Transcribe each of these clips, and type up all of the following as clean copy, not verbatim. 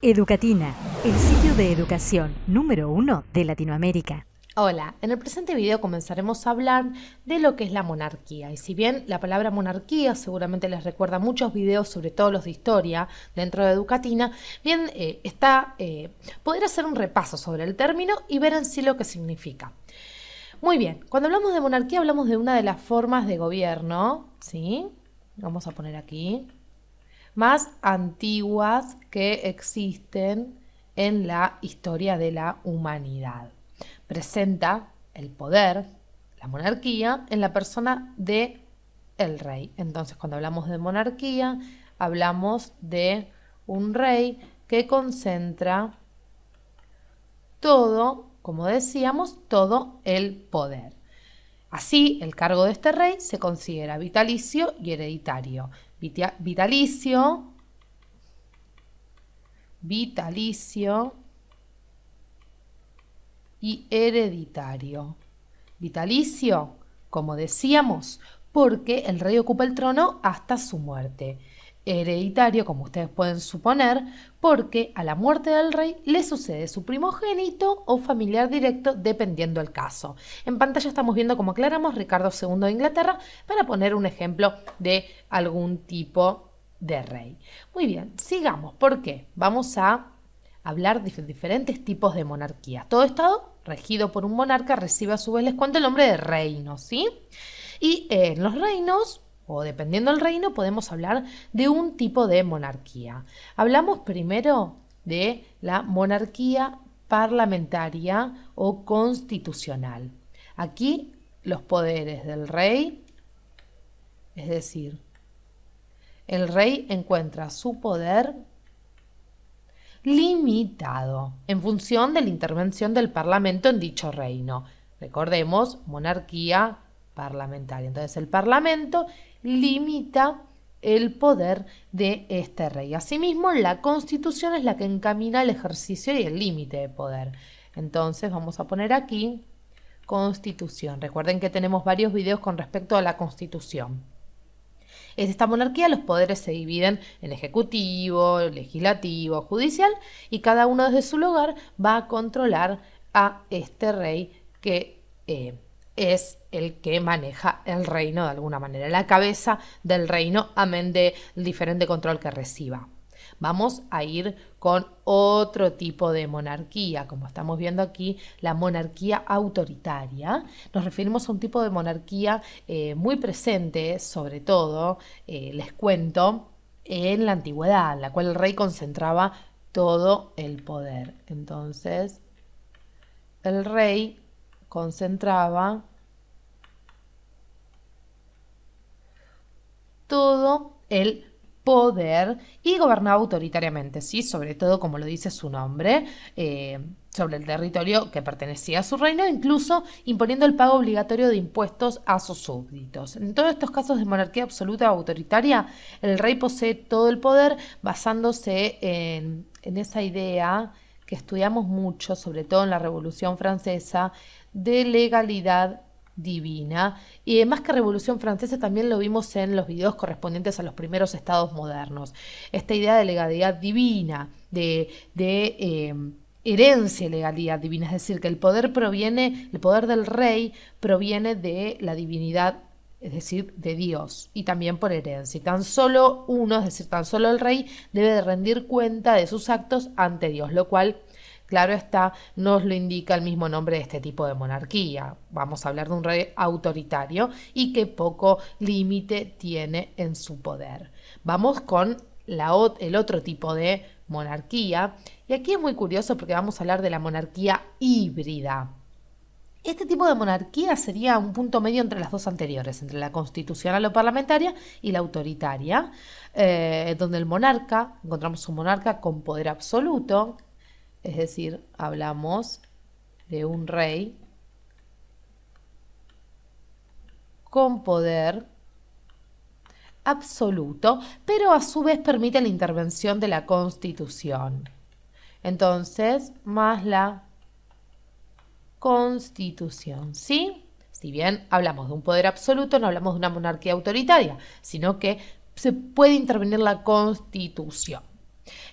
Educatina, el sitio de educación número 1 de Latinoamérica. Hola, en el presente video comenzaremos a hablar de lo que es la monarquía. Y si bien la palabra monarquía seguramente les recuerda muchos videos, sobre todo los de historia, dentro de Educatina, bien poder hacer un repaso sobre el término y ver en sí lo que significa. Muy bien, cuando hablamos de monarquía hablamos de una de las formas de gobierno, ¿sí? Vamos a poner aquí, más antiguas que existen en la historia de la humanidad. Presenta el poder, la monarquía, en la persona de el rey. Entonces, cuando hablamos de monarquía, hablamos de un rey que concentra todo, como decíamos, todo el poder. Así, el cargo de este rey se considera vitalicio y hereditario. Vitalicio y hereditario. Vitalicio, como decíamos, porque el rey ocupa el trono hasta su muerte. Hereditario, como ustedes pueden suponer, porque a la muerte del rey le sucede su primogénito o familiar directo, dependiendo el caso. En pantalla estamos viendo cómo aclaramos Ricardo II de Inglaterra para poner un ejemplo de algún tipo de rey. Muy bien, sigamos. ¿Por qué? Vamos a hablar de diferentes tipos de monarquías. Todo estado regido por un monarca recibe a su vez, les cuento, el nombre de reino, ¿sí? Y en los reinos, o dependiendo del reino, podemos hablar de un tipo de monarquía. Hablamos primero de la monarquía parlamentaria o constitucional. Aquí los poderes del rey, es decir, el rey encuentra su poder limitado en función de la intervención del Parlamento en dicho reino. Recordemos, monarquía parlamentaria. Entonces el Parlamento limita el poder de este rey. Asimismo, la Constitución es la que encamina el ejercicio y el límite de poder. Entonces vamos a poner aquí Constitución. Recuerden que tenemos varios videos con respecto a la Constitución. En esta monarquía los poderes se dividen en ejecutivo, legislativo, judicial, y cada uno desde su lugar va a controlar a este rey que es el que maneja el reino de alguna manera, la cabeza del reino, amén del diferente control que reciba. Vamos a ir con otro tipo de monarquía, como estamos viendo aquí, la monarquía autoritaria. Nos referimos a un tipo de monarquía muy presente, sobre todo, les cuento, en la antigüedad, en la cual el rey concentraba todo el poder. Entonces, el rey concentraba todo el poder y gobernaba autoritariamente, ¿sí? Sobre todo, como lo dice su nombre, sobre el territorio que pertenecía a su reino, incluso imponiendo el pago obligatorio de impuestos a sus súbditos. En todos estos casos de monarquía absoluta o autoritaria, el rey posee todo el poder basándose en esa idea que estudiamos mucho, sobre todo en la Revolución Francesa, de legalidad divina. Y más que Revolución Francesa, también lo vimos en los videos correspondientes a los primeros estados modernos. Esta idea de legalidad divina, de herencia y legalidad divina, es decir, que el poder del rey proviene de la divinidad, es decir, de Dios, y también por herencia. Y tan solo uno, es decir, tan solo el rey, debe de rendir cuenta de sus actos ante Dios, lo cual, claro está, nos lo indica el mismo nombre de este tipo de monarquía. Vamos a hablar de un rey autoritario y que poco límite tiene en su poder. Vamos con el otro tipo de monarquía, y aquí es muy curioso porque vamos a hablar de la monarquía híbrida. Este tipo de monarquía sería un punto medio entre las dos anteriores, entre la constitucional o parlamentaria y la autoritaria, donde encontramos un monarca con poder absoluto, es decir, hablamos de un rey con poder absoluto, pero a su vez permite la intervención de la Constitución. Entonces, más la Constitución, ¿sí? Si bien hablamos de un poder absoluto, no hablamos de una monarquía autoritaria, sino que se puede intervenir la Constitución.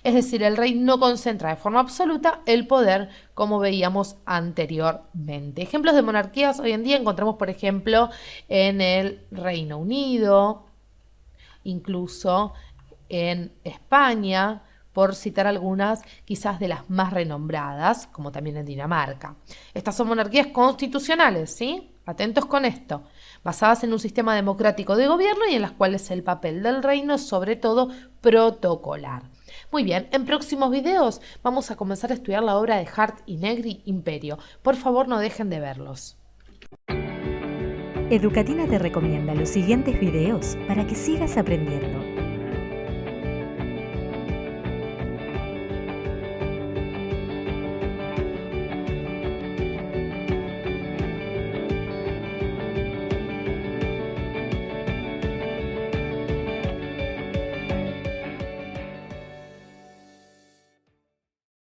Es decir, el rey no concentra de forma absoluta el poder como veíamos anteriormente. Ejemplos de monarquías hoy en día encontramos, por ejemplo, en el Reino Unido, incluso en España, por citar algunas quizás de las más renombradas, como también en Dinamarca. Estas son monarquías constitucionales, ¿sí? Atentos con esto, basadas en un sistema democrático de gobierno y en las cuales el papel del reino es sobre todo protocolar. Muy bien, en próximos videos vamos a comenzar a estudiar la obra de Hardt y Negri, Imperio. Por favor, no dejen de verlos. Educatina te recomienda los siguientes videos para que sigas aprendiendo.